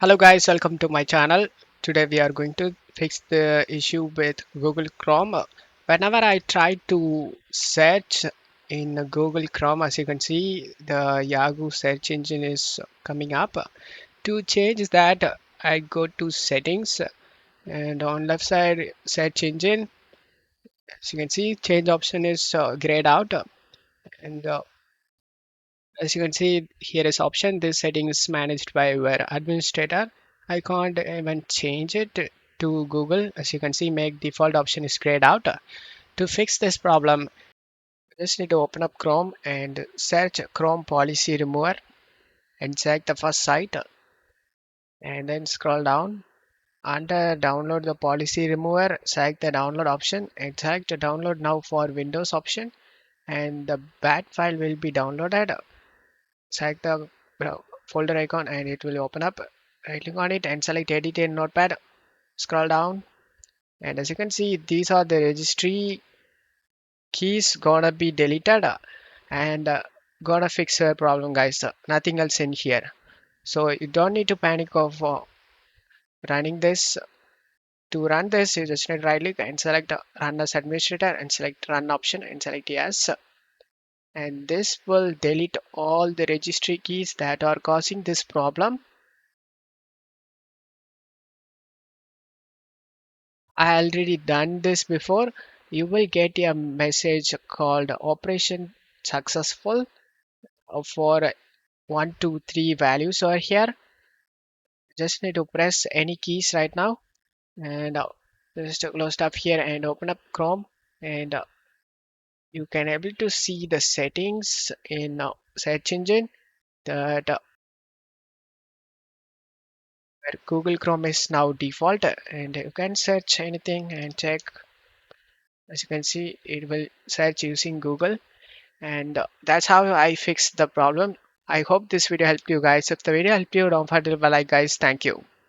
Hello guys, welcome to my channel. Today we are going to fix the issue with Google Chrome. Whenever I try to search in Google Chrome, as you can see, the Yahoo search engine is coming up. To change that, I go to settings and on left side search engine, as you can see, change option is grayed out. And As you can see, here is option. This setting is managed by your administrator. I can't even change it to Google. As you can see, make default option is grayed out. To fix this problem, just need to open up Chrome and search Chrome policy remover and select the first site and then scroll down. Under download the policy remover, select the download option and select the download now for Windows option and the bat file will be downloaded. Select the folder icon and it will open up. Right click on it and select edit in notepad. Scroll down and as you can see these are the registry keys gonna be deleted and gonna fix the problem guys. Nothing else in here. So you don't need to panic of running this. To run this you just need right click and select run as administrator and select run option and select yes. And this will delete all the registry keys that are causing this problem. I already done this before. You will get a message called Operation Successful for 1, 2, 3 values over here. Just need to press any keys right now and just close up here and open up Chrome and you can able to see the settings in search engine that where Google Chrome is now default and you can search anything and check. As you can see, it will search using Google. And that's how I fixed the problem. I hope this video helped you guys. If the video helped you, don't forget to like guys. Thank you.